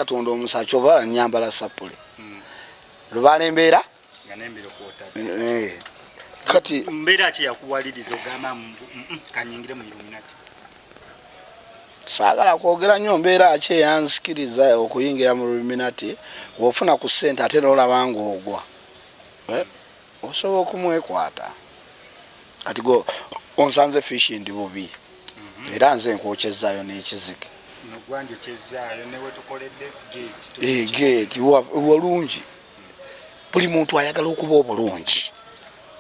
Katonda omusa kyova nyambala sapule lubala embeera kati mbeera ki yakuwaliriza ogamba kanyingire mu Illuminati saagala kwogera nnyo mbeera ki eyansikiriza okuyingira mu Illuminati wofuna ku ssente ate n'olaba ng'ogwa osobola okumwekwata kati go onsanze fishi ndi bubi era nze nkwokyezaayo n'ekizike gate walungi buli muntu ayagala okuba obulungi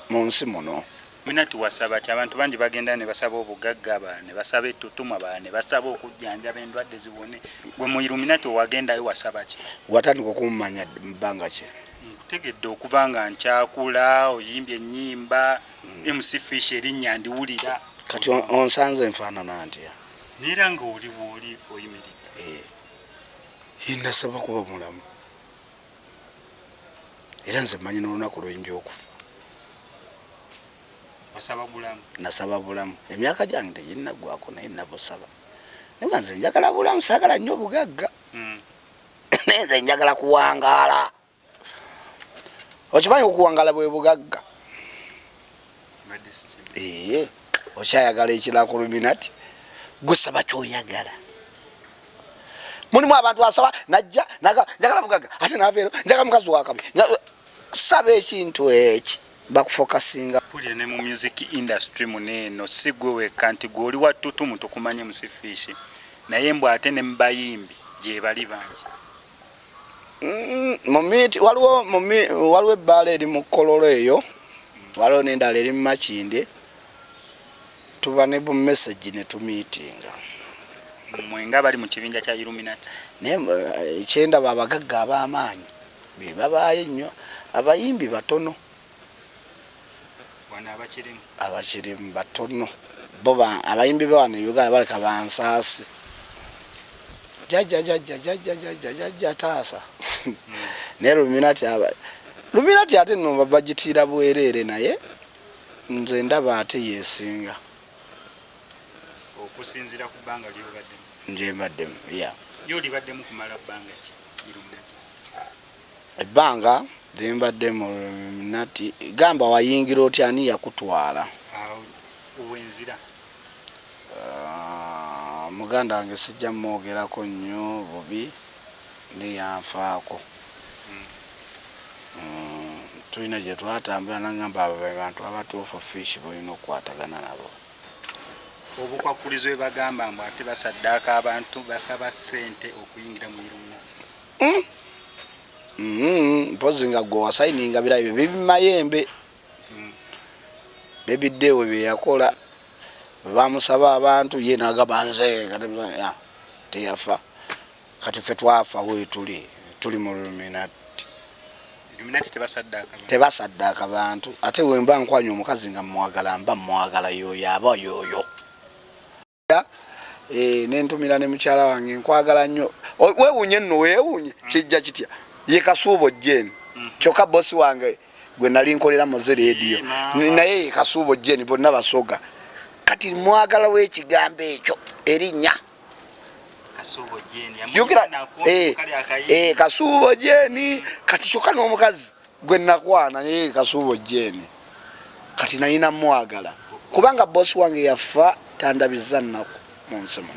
mu nsi muno. Illuminati wasaba ki abantu bangi bagenda ne basaba obugagga ne basaba ettutumu ne basaba okujjanjaba endwadde ziwone gwe mu Illuminati wagendayo wasaba ki watandika okumumanya bbanga ki tegedde okuva nga nkyakula oyimbye ennyimba MC Fish erinnya ndiwulira kati onsanze nfaanana ntya neera nga oli oyimiridde nasaba kuba mulamu era nze manyi n'olunaku lwenja okufa nasaba bulamu emyaka gyange teginnaggwako naye nabusaba naye nze njagala bulamu saagala nnyo obugagga naye nze njagala kuwangaala okimanyi okuwangaala bwe bugagga okyayagala ekira ku Illuminati gusaba kyoyagala mulimu abantu asaba najja njagala bugagga ate naveero njagala mukazi wakabi saba ekintu eki bakufokasinga pulire ne mu music industry muneeno si gwe wekka nti gwe oli wa Tutumu tukumanye MC Fish naye mbw ate ne mubayimbi gye bali bangi waliwo ebbaala eri mu Kololo eyo waliwo n'endala eri mu Makinde tuba ne bu message ne tumiitinga mwenga bali mu kibinja kya Illuminati naye ekyendaba abagagga ab'amaanyi be babaayo nnyo abayimbi batono abakirimu batono bo abayimbi bawano Uganda baleka bansaasi jajja taasa naye Illuminati ate nno bagitiira bwereere naye nze ndaba ate yeesinga okusinziira ku bbanga lyobaddemu nje mbaddemu yolibaddemu kumala bbanga ki Illuminati ebbanga lyembadde mu Illuminati gamba wayingira otya ani yakutwala owenzira muganda wange sijja mwogerako nnyo bubi neyanfaako tulina gye twatambula nagamba abo bantu abatuufu Fish bolina okukwatagana nabo obukwakulizo bagamba mbu ate basaddaaka abantu basaba ssente okuyingira mu Illuminati mpozi nga gwe wasayininga birayi bye bimayembe bebiddeewe bye yakola bamusaba abantu ye n'agamba nze teyafa kati ffe twafa tuli mu Illuminati tebasaddaaka bantu ate we mba nkwanya omukazi nga mwagala mba mwagala yoyo aba yoyo nentumira ne mukyala wange nkwagala nnyo weewunye nno weewunye kijja kitya ye Kasuubo Jeni kyokka bosi wange gwe nali nkolera mu radio naye ye Kasuubo Jeni bonna basoga kati mwagala w'ekigambo ekyo erinnya Kasuubo Jeni kati kyokka n'omukazi gwe nakwana naye Kasuubo Jeni kati nalina mwagala kubanga bosi wange yafa tandabiza nnaku mu nsi muno.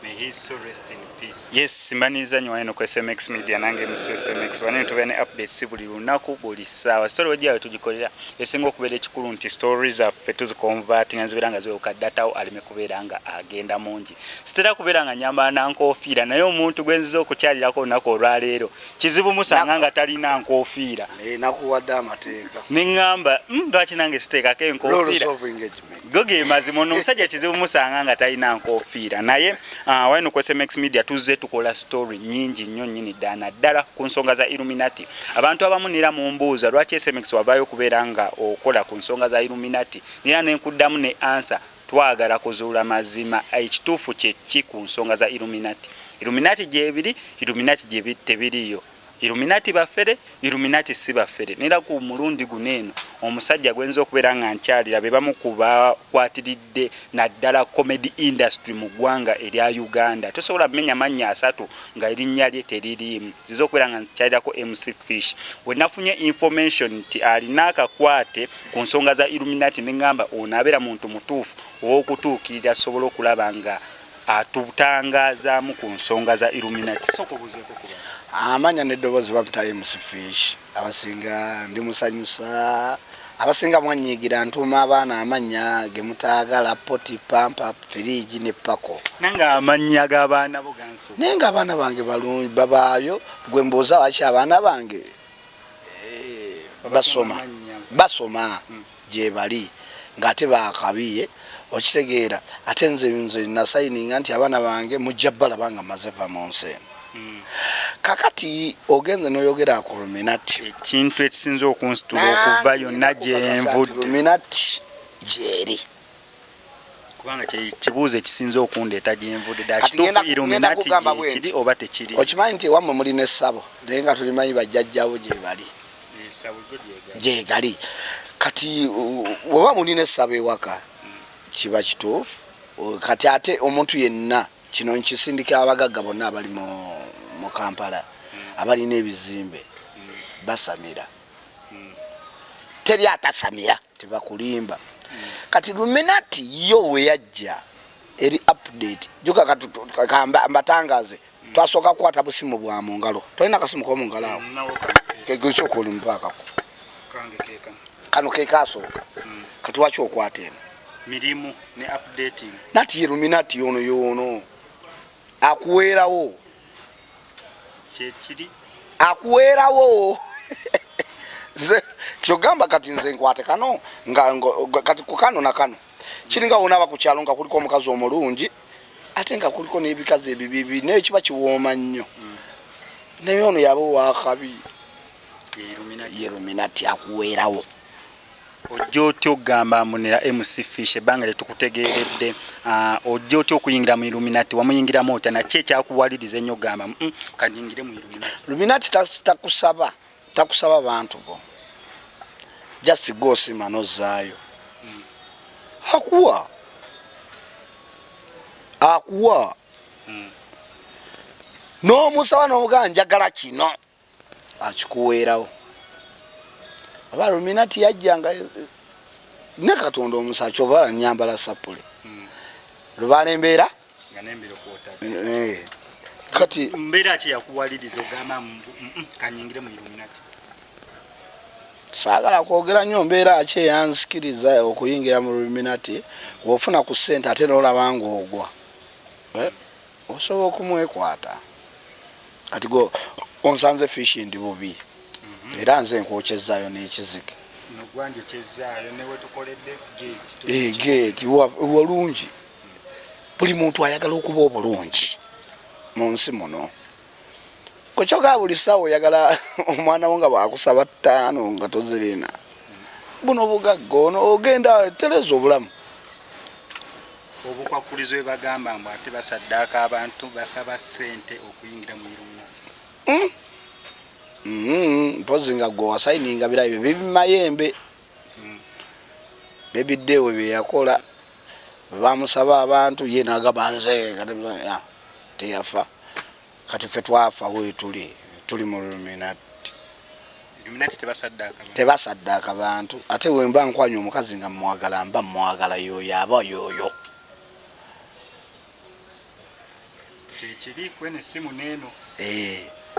May he so rest in peace. Yes, simbaniza nyo wano kwa SMX Media nange SMX wanene tubene updates buli lunaku buli sawa. Story wajja tugikolera esengo kubere kikulu nti stories affe tuziconverting nzibiranga ziwe ka data alimekuberanga agenda mungi. Sitera kuberanga nyamba na nkofiira naye omuntu gwenzizo okukyalirako nako olwaleero kizibu musanganga talina nkofiira. Nakuwadde amateeka. Ningamba lwaki nange siteeka ke nkofiira. Goge mazimo no musajja kizibu musanganga talina nkofiira naye wano kwa SMX Media tuze tukola story nyingi nnyo nyini ddala ku nsonga za Illuminati. Abantu abamu nira mu mbuuza lwaki SMX wavayo kuberanga okola ku nsonga za Illuminati nira nenkuddamu ne answer twagala kuzuula mazima ekituufu kye ki ku nsonga za Illuminati. Illuminati gyebiri Illuminati gyebiri tebiriyo Illuminati baffere, Illuminati si baffere. Nera ku mulundi guneeno omusajja gwenzo okubeera nga nkyalira be bamu kuba kwatiridde naddala comedy industry mu ggwanga erya Uganda. Tosobola mmenya mannya asatu nga erinnya lye teririimu. Zizo okubeera nga nkyalirako MC Fish. We nafunye information nti alina akakwate ku nsonga za Illuminati n'engamba onabeera muntu mutuufu ow'okutuukirira asobola okulaba nga atutangazaamu ku nsonga za Illuminati. Sokobuzeeko kuba amanya n'eddoboozi bamutayo MC Fish. Abasinga ndi musanyusa, abasinga mwanyigira ntuma abaana amanya ge mutaagala, poti, pampa, firiji ne pako. Nanga amanya g'abaana bo ganso. Nenga abaana bange balungi babaayo gwe mbooza waki abaana bange basoma gye bali ng'ate baakabiye okitegeera. Ate nze nasayininga nti abaana bange mujja balabanga maze va mu nsi eno. Kakati ogenze noyogera ku Illuminati, ekintu ekisinza okunsitula okuva yonna gyenvudde Illuminati gyeri kubanga kibuuzo ekisinza okundeeta gyenvudde ddala kituufu Illuminati gyekiri oba tekiri. Okimanyi nti wammwe mulina essabo naye nga tulimanyi bajjajjawo gye bali gyegali. Kati oba mulina essabo ewaka kiba kituufu. Kati ate omuntu yenna kino nkisindikira abagagga bonna abali mu Kampala abalina ebizimbe basamira. Teri atasamira tebakulimba. Kati Illuminati yo we yajja eri update joka mbatangaze twasooka kukwata busimu bwa mu ngalo. Tolina kasimu ko mu ngalo awo kegusooka oli mpaka kano ke kasooka kati waki okwata eno mirimu ne updating nati Illuminati yono akuweerawo kyekiri akuweerawo kyogamba kati nze nkwate kano kati ku kano na kano kiringa wona bakukyalo nga kuliko omukazi omulungi ate nga kuliko n'ebikazi ebibibi naye kiba kiwooma nnyo. Naye ono yaba wakabi Illuminati akuweerawo. ojja otya okugamba munera MC Fish ebbanga lyetukutegeeredde ojja otya okuyingira mu Illuminati wamuyingiramu otya nakyo ekyakuwaliriza ennyo okugamba kanyingire mu Illuminati. Illuminati takusaba bantu bo just go sima nozaayo akuwa n'omusaba n'omugaa njagala kino akikuweerawo. Aba Illuminati yajjanga ne Katonda omusa kyovala nyambala sapule lubala embeera kati mbeera ki yakuwaliriza ogamba kanyingire mu Illuminati. saagala kwogera nnyo mbeera ki eyansikiriza okuyingira mu Illuminati. Wofuna ku ssente ate n'olaba ng'ogwa osobola okumwekwata. Kati go onsanze Fish ndi bubi era nze nkwokyezaayo n'ekizike gate walungi. Buli muntu ayagala okuba obulungi mu nsi muno. Kukyoga buli ssaawa oyagala omwana wo nga bwakusaba 5 nga tozirina buno bugagga ono ogenda tereza obulamu. Obukwakulizo bwe bagamba mbu ate basaddaaka abantu basaba ssente okuyingira mu Illuminati. Mpozi nga gwe wasayininga birabe bibimayembe bebiddeewe bye yakola bamusaba abantu ye n'agamba nze teyafa. Kati ffe twafa we tuli mu Illuminati. Tebasaddaaka bantu ate we mba nkwanya omukazi nga mwagala mba mwagala yoyo aba yoyo. Kyekiri kwene simu neeno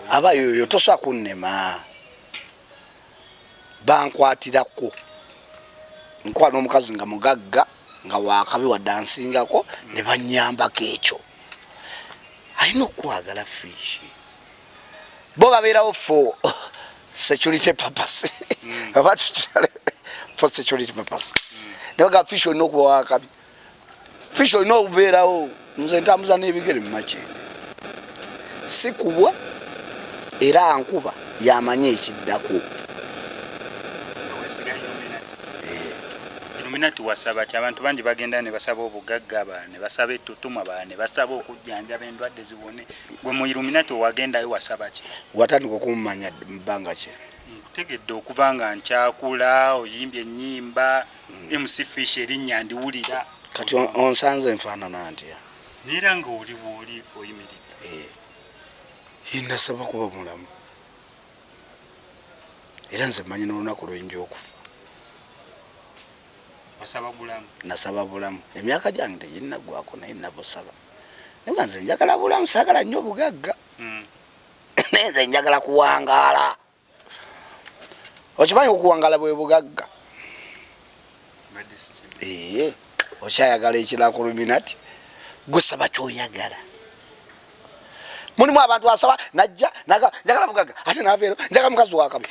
aba yoyo tosobola kunnema. Bankwatirako nkwana omukazi nga mugagga nga wakabi wadansingako ne banyambako ekyo. Alina okwagala Fish bo babeerawo for security purpose for security purpose. Nebaga Fish olina okuba wakabi. Fish olina okubeerawo. Nze ntambuza n'ebigere mu makye sikubwa era nkuba yamanye ekiddako. Illuminate wasaba ki abantu bangi bagenda ne basaba obugagga ne basaba ettutumu ne basaba okujjanjaba endwadde ziwone gwe mu Illuminate wagendayo wasaba ki watandika okumanya mbanga ki nkutegedde okuva nga nkyakula oyimbye ennyimba MC Fish erinnya ndiwulira kati onsanze nfaanana ntya nera nga oli oyimiridde nasaba kuba mulamu era nze manyi n'olunaku lwenja okufa nasaba bulamu emyaka gyange teginnaggwako naye nabusaba naye nze njagala bulamu saagala nnyo obugagga naye nze njagala kuwangaala okimanyi okuwangaala bwe bugagga okyayagala ekira ku Illuminati gusaba kyoyagala mulimu abantu asaba najja njagala bugagga ate naveero njagala mukazi wakabi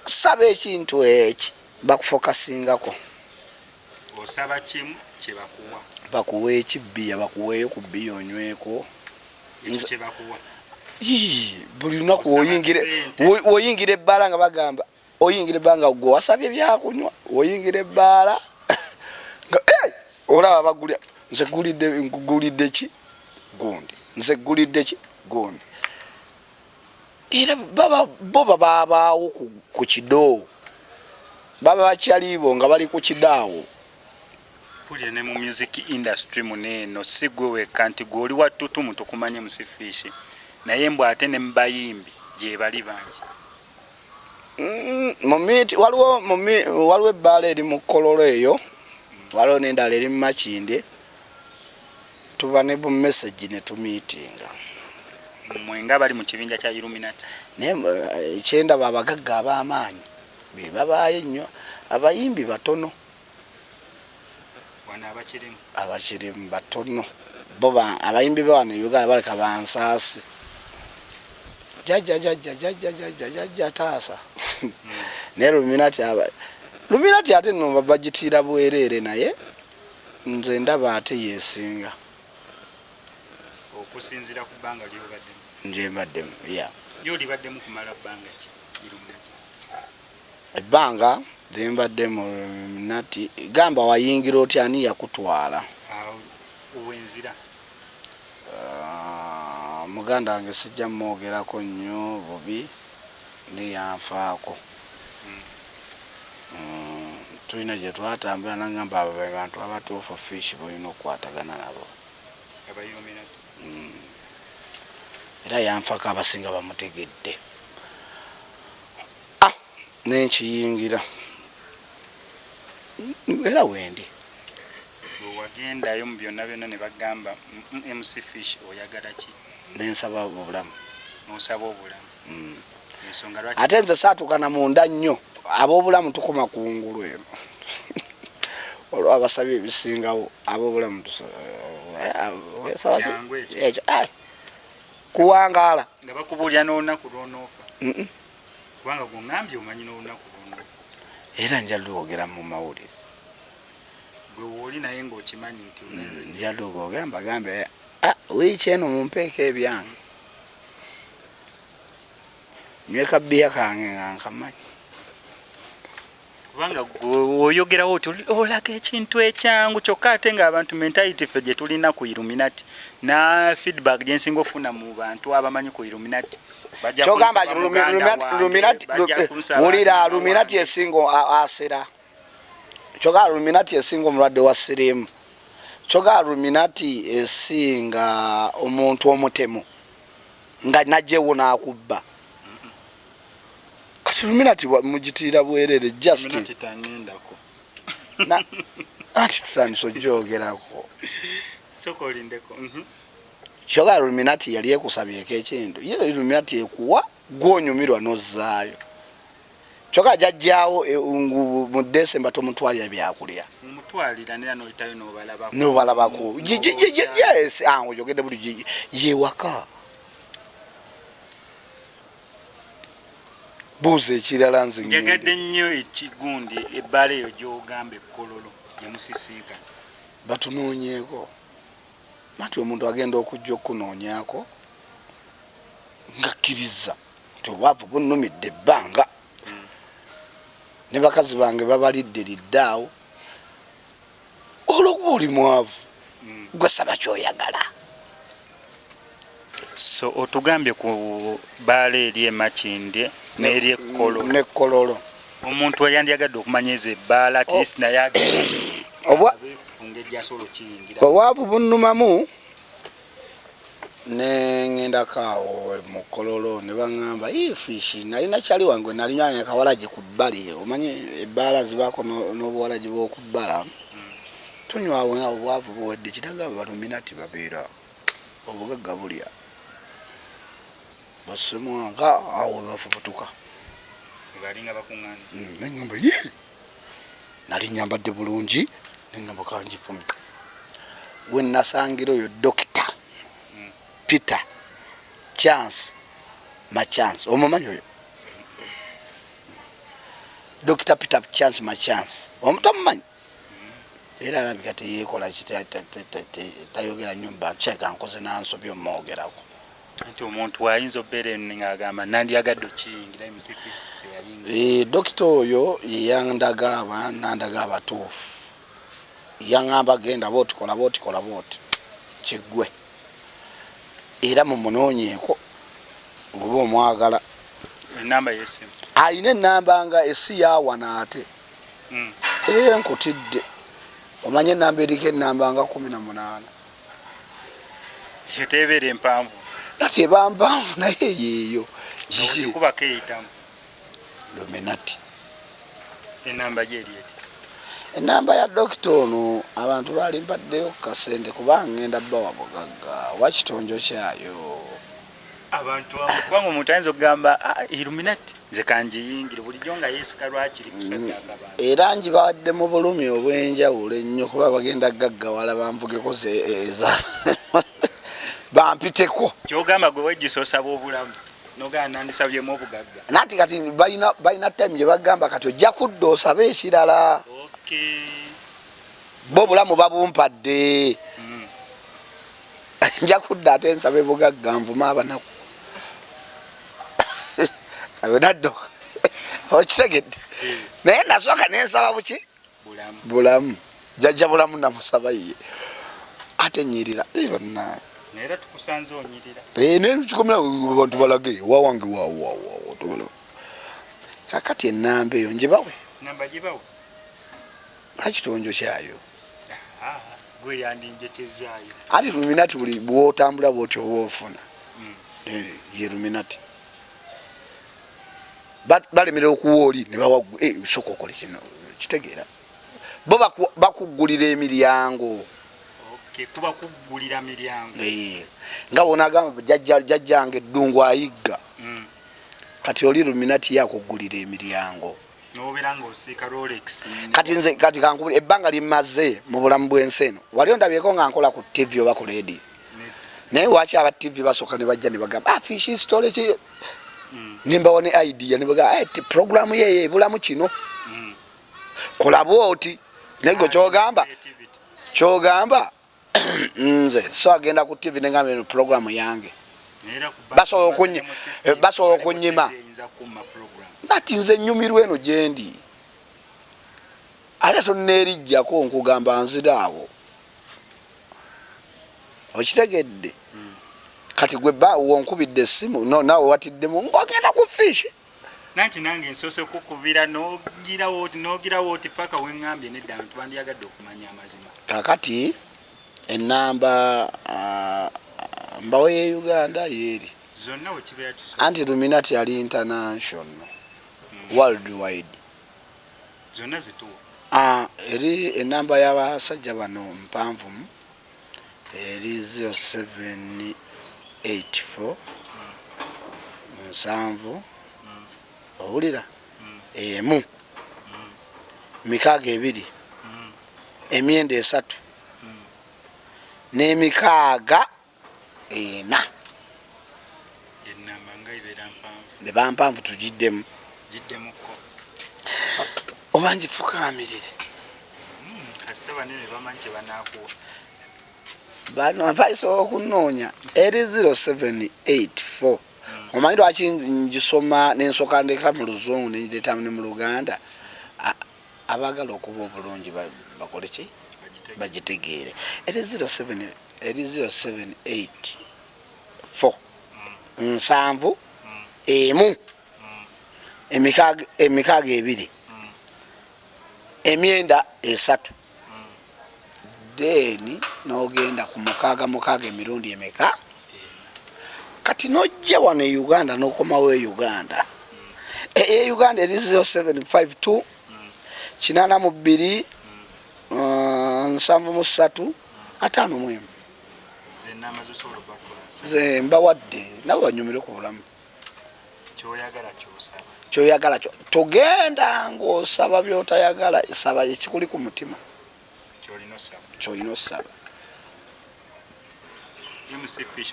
saba ekintu eki bakufokasingako osaba kimu kyebakuwa bakuwa ekibbiya bakuweeyo ku bbiya onyweko kyebakuwa buli lunaku woyingira ebbaala nga bagamba oyingira ebbaala nga gwe wasabye byakunywa woyingira ebbaala olaba bagulya nze gulidde ki gundi nze gulidde ki gundi era bo babaawo ku kidoowo baba bakyalibo nga bali ku kidaawo pulya ne mu music industry muneno si gwe wekka nti gwe oli wa Tutumu tukumanye musifishi naye mbw ate ne mubayimbi gye bali bangi waliwo ebbaala eri mu Kololo eyo waliwo n'endala eri mu Makinde tuba ne bu message ne tumiitinga mwenga bali mu kibinja kya Illuminati naye ekyendaba abagagga ab'amaanyi be babaayo ennyo abayimbi batono abakirimu batono bo abayimbi bawano Uganda baleka bansaasi jajja taasa naye Illuminati ate nno bagitiira bwereere naye nze ndaba ate yeesinga okusinzira ku bbanga lyobaddemu nje mbaddemu yolibaddemu kumala bbanga ki Illuminati ebbanga lyembadde mu Illuminati gamba wayingira otya ani yakutwala owenzira muganda wange sijja mwogerako nnyo bubi neyanfaako tulina gye twatambula nagamba abo bantu abatuufu fish boyina okukwatagana nabo era yanfaako abasinga bamutegedde nenkiyingira era wendi wagendayo mu byonna byonna ne bagamba MC Fish oyagala ki nensaba obulamu nosaba obulamu ensonga lwaki ate nze saatukana munda nnyo ab'obulamu tukoma ku ngulu eno olwo abasabye ebisingawo ab'obulamu kuwangaala nga bakubuulya n'olunaku lw'onoofa kubanga gwongambye omanyi n'olunaku lw'onoofa era njalwogera mu mawulire gwe wooli naye ng'okimanyi nti njalwogera mbagambe wiiki eno mumpeeko ebyange nyweka bbiya kange nga nkamanyi kubanga oyogerawo oti olaga ekintu ekyangu kyokka ate ng'abantu mentality ffe gye tulina ku Illuminati na feedback gye nsinga ofuna mu bantu abamanyi ku Illuminati kyogamba wulira Illuminati esinga asera kyogamba Illuminati esinga omulwadde wa siriimu kyogamba Illuminati esinga omuntu omutemu nga najjewo n'akubba Illuminati mugitiira bwerere just ati tutandise ojjogerako sokolindeko kyoga Illuminati yali ekusabyeko ekintu ye Illuminati ekuwa gwonyumirwa nozaayo kyoga jajjaawo mu December tomutwalira byakulya omutwalira nera noyitayo nobalabako yes ojogedde buli yewaka buuza ekirala nze njagadde nnyo ekigundi ebbaala eyo gy'ogamba Kololo gye musisinkana batunoonyeeko nati omuntu agenda okujja okunoonyako ngakkiriza nti obwavu bunnumidde ebbanga ne bakazi bange babalidde liddaawo olwokuba oli mwavu gwe saba kyoyagala. So otugambye ku baala eri emakindye n'eri ekkololo omuntu yandyagadde okumanya ezo ebbaala at least naye obwavu bunnumamu ne ŋŋendako awo mu kkololo ne baŋŋamba fishi nalina kyali wange nalinywanya akawalagi ku bbali omanyi ebbaala zibaako n'obuwalagi bw'oku bbala tunywawo nga obwavu buwedde kiraga Illuminate babeera obugagga bulya basemwanga awo bafubutuka neŋŋamba nali nyambadde bulungi neŋŋamba kanjifumi we nasangira oyo Dokita Peter Chance Machance omumanyi oyo Dokita Peter Chance Machance omutomumanyi era alabika teyeekola tayogera nyumba kyeka nkoze nansobya omwogerako nti omuntu wayinza obeera ng'agamba nandyagadde okiyingira Dokita oyo nandaga abatuufu yaŋŋamba genda booti kola booti kiggwe era mumunoonyeeko oba omwagala enamba y'essimu alina ennamba nga esi yaawana ate nkutidde omanye ennamba eriko ennamba nga 18 yetebeera empanvu nati eba mpanvu naye yeeyo kubako eyitamu Illuminate enamba gyerieti enamba ya Dokita ono abantu baali mbaddeyo kasente kubanga ngenda bbawa bugagga wakitonjo kyayo abantu kubanga omuntu ayinza okugamba Illuminate nze kanjiyingire bulijjo nga yeesika lwakiri kusaddaaka abantu era njibawadde mu bulumi obw'enjawulo ennyo kuba bagenda gaggawala banvugeko eza bampiteko kyogamba gwe wejjusa osaba obulamu nogamba nandisabyemu obugagga nati kati balina time gye bagamba kati ojja kudda osabe ekirala bo obulamu babumpadde nja kudda ate nsabe bugagga nvuma abanaku kalwenaddo okitegedde naye nasooka nensaba buki bulamu jajja bulamu namusaba ye ate nyirira bonna era tukusanze onyirira nekikomera abantu balage wawange wawo kakati ennamba eyo njibawe namba gibawe akitonjo kyayo gwe yandinjokyezaayo ati Illuminate buli bwotambula bwoti oba ofuna Illuminate balemera okuwa oli ne bawaggu soka okole kino kitegeera bo bakugulira emiryango tubakugulira miryango nga bonagamba jajjange eddungu ayigga kati oli Illuminate yakugulira emiryango noberanga osika Rolex kati kankubira ebbanga limaze mu bulamu bw'ensi eno wali ondabyeko nga nkola ku TV oba ku radio naye waki aba TV basooka ne bajja ne bagamba fishi story ki nimbawo ne idea ne bagamba programu ye ebulamu kino kola bwoti nego kyogamba nze so agenda ku TV nengambe eno programu yange basobola okunyima nati nze nyumirwa eno gyendi ate tonneerijjako nkugamba nziraawo okitegedde kati gwe wonkubidde essimu naawe watiddemu ng'ogenda ku fishi nanti nange nsoose kukubira n'ogirawo oti paka weŋŋambye nedda abantu bandyagadde okumanya amazima kakati ennamba mbawo ye Uganda yeeri zonna wekibeera kiso anti Illuminate ali international worldwide zonna zituwa eri ennamba y'abasajja bano mpanvu eri 0784 7 owulira emu 62 emyenda 3 n'emikaaga 4 neba mpanvu tugiddemu oba ngifukamirire bano mpaisobola okunoonya eri 0784 omanyi lwaki ngisoma nensooka ndekera mu luzungu nengireetamu ne mu Luganda abaagala okuba obulungi bakole ki bagitegeere. Eri 078 nsanvu emu emikaaga ebiri emyenda esatu deni nogenda ku mukaaga emirundi emeka kati nojja wano e Uganda nokomawo e Uganda Uganda eri 0752 82 73 55 ze mbawadde nabo banyumire ku bulamu kyoyagala togenda ng'osaba byotayagala saba ekikuli ku mutima kyolina osaba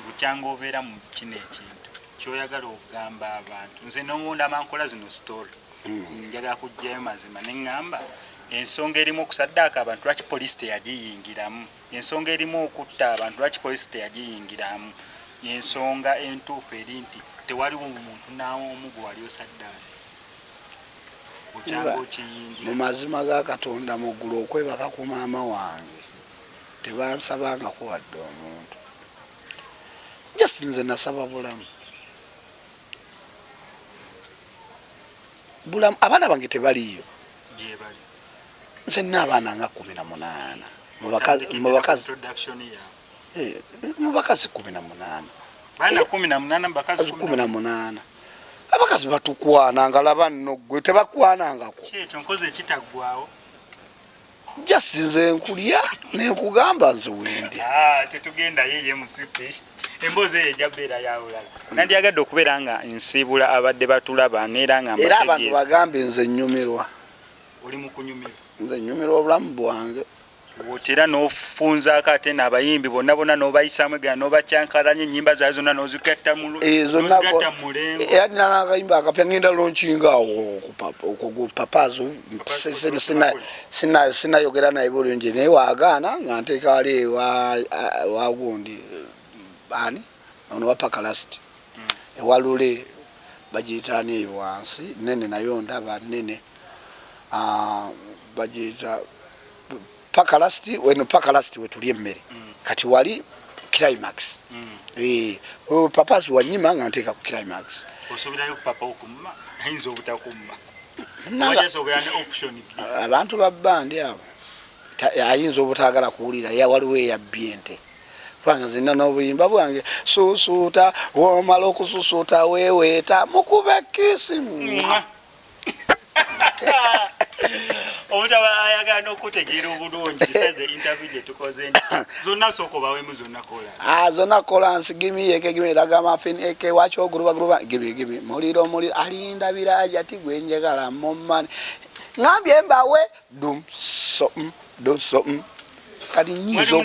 bukyanga obeera mu kino ekintu kyoyagala okugamba abantu nze n'omunda mankola zino story njagala kujjayo mazima neŋŋamba ensonga erimu okusaddaaka abantu lwaki poliisi teyagiyingiramu ensonga erimu okutta abantu lwaki poliisi teyagiyingiramu ensonga entuufu eri nti tewaliwo muntu n'omu gwe wali osaddaasi okyanga okiyingira mu mazima ga Katonda muggulu okwebaka ku maama wange tebansabangako wadde omuntu just nze nasaba bulamu abaana bange tebaliyo gyebali nze nina abaana nga 18 mu bakazi 18 baana 18 abakazi batukwana nga laba nno gwe tebakwanangako kyekyo nkoze ekitaggwawo just nze nkulya nenkugamba nze wendi tetugenda yeye musipish embozi eyo ejja beera yawulala nandyagadde okubeera nga nsiibula abadde batulaba neera nga era abantu bagambe nze nnyumirwa oli mu kunyumirwa nze nnyumirwa obulamu bwange wotera n'ofunzaako ate n'abayimbi bonna n'obayisaamu egera n'obacyankalanya ennyimba zaabwe zonna n'ozigatta mu mulengo era nina n'akayimba akapya ngenda lonkingawo ku papaazo sinayogera naye bulungi naye waagaana nga nteeka wali wagundi ani ono wa pakalasiti ewalule bagiyitaani eyo wansi nene nayo ndaba nene bagiyita pakalasiti wetuli emmere kati wali climax papazi wanyima nga nteeka ku climax osoberayo papa okumma ayinza obutakumma abantu babbandi abo ayinza obutagala kuwulira waliwo eyabbye ente kubanga zina n'obuyimba bwange susuuta womala okususuuta weweeta mukuba ekisi omutaba ayagala n'okutegeera obulungi besides the interview gye tukoze zonna sooka obawemu zonna kola zonna kolansi gimi laga mafini eke waki oguluba gibi muliro alinda biraja ti gwe njagala momani ngambye mbawe dum something kali nyizo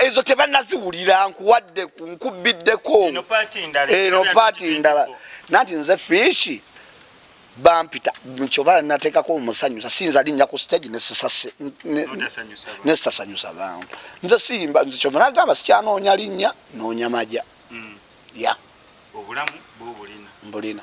ezo tebanaziwulira nkuwadde nkubiddeko eno party ndala nanti nze bampita nkyobala nateekako omusanyusa sinza linnya ku stage nesasanyusa bantu nze simba nze kyomala gamba sikyanoonya linnya noonya maja ya obulamu mbulina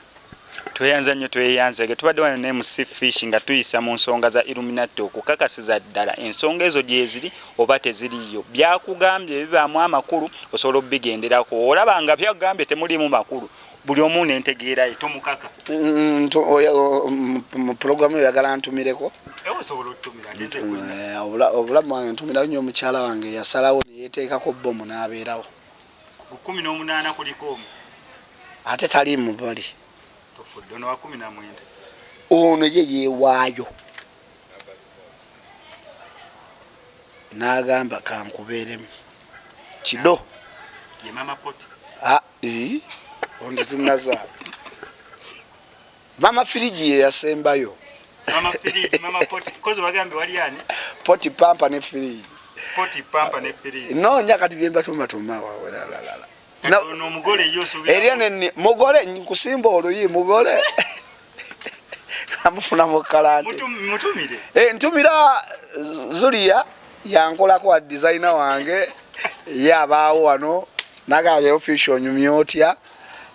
tweyanza nnyo tweyanzege tubadde wano ne musifishi nga tuyisa mu nsonga za Illuminate okukakasiza ddala ensonga ezo gyeziri oba teziriyo byakugambye bibaamu amakulu osobola obigenderako olaba nga byakugambye temulimu makulu buli omu nentegeerayo tomukaka mu programu oyagala ntumireko osobola otutumira obulamu bwange ntumirayo nnyo omukyala wange yasalawo neyeteekako bomu n'abeerawo 18 kuliko omu ate tali mubali tofudde ono wa 19 ono ye yeewaayo n'agamba kankubeeremu kido ye mama poti ondi tunaza mama firiji yasembayo mama poti kozo wagambe wali yani poti pampa ne firiji no nyakati byemba tumatuma wawe la no mugole yosobya eriane mugole nkusimba oluyi mugole amufuna mukalante mutumire ntumira Zulia yankola kwa designer wange yabaawo wano naga official nyumyotya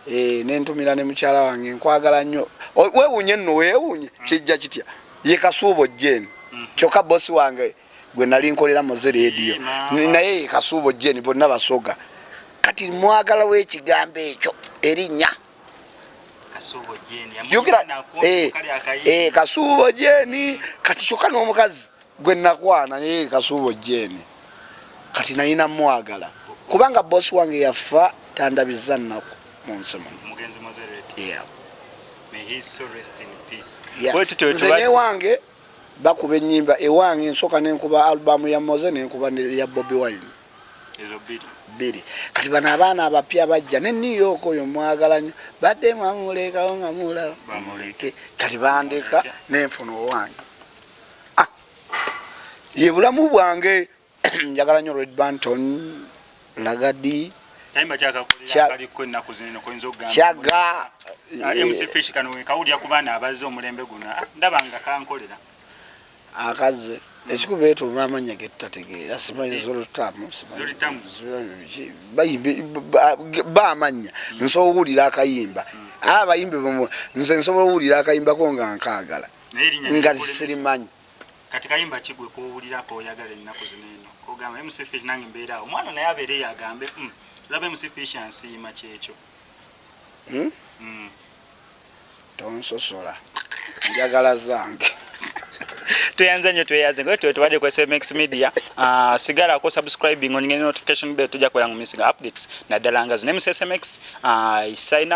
nentumira ne mukyala wange nkwagala nnyo weewunye nno weewunye kijja kitya ye kasuubo jeni kyokka bosi wange gwe nali nkolera mu radio naye Kasuubo Jeni bonna basoga kati mwagala w'ekigambo ekyo erinnya Kasuubo Jeni Kasuubo Jeni kati kyokka n'omukazi gwe nakwana naye Kasuubo Jeni kati nalina mwagala kubanga boss wange yafa tandabiza nnaku mu nsi muno mugenzi Mozere may he so rest in peace nze wange bakuba ennyimba ewange nsooka nenkuba albamu ya Moze nenkuba ya Bobby Wine ezo biri kati bano abaana abapya bajja ne New York oyo mwagala nnyo badde mwamulekawo nga mulaba bamuleke kati bandeka nenfuna owange ye bulamu bwange njagala nnyo Red Banton Lagadi taimba kyakakolera kaliko ennaku zino koyinza okugamba kyaga MC Fish kano kawulira ku baana abazze omulembe guno ndabanga kankolera akaze ekikubeeto mamanya getategeera simanyi Zolutamu bayimbe bamanya nsobola okuwulira akayimba abayimbe nze nsobola okuwulira akayimbako nga nkaagala nga sirimanyi kati kayimba kigwe kuwulirako oyagala ennaku zino eno kogamba MC Fish nange mbeera omwana naye abeere yagambe laba MC Fish ansiima kyekyo tonsosola njagala zange tuyanza nnyo tweyaze ngo tubadde ku SMX Media sigala ko subscribing on notification bell tujja kwera mu missing updates naddala nga zine mu SMX sign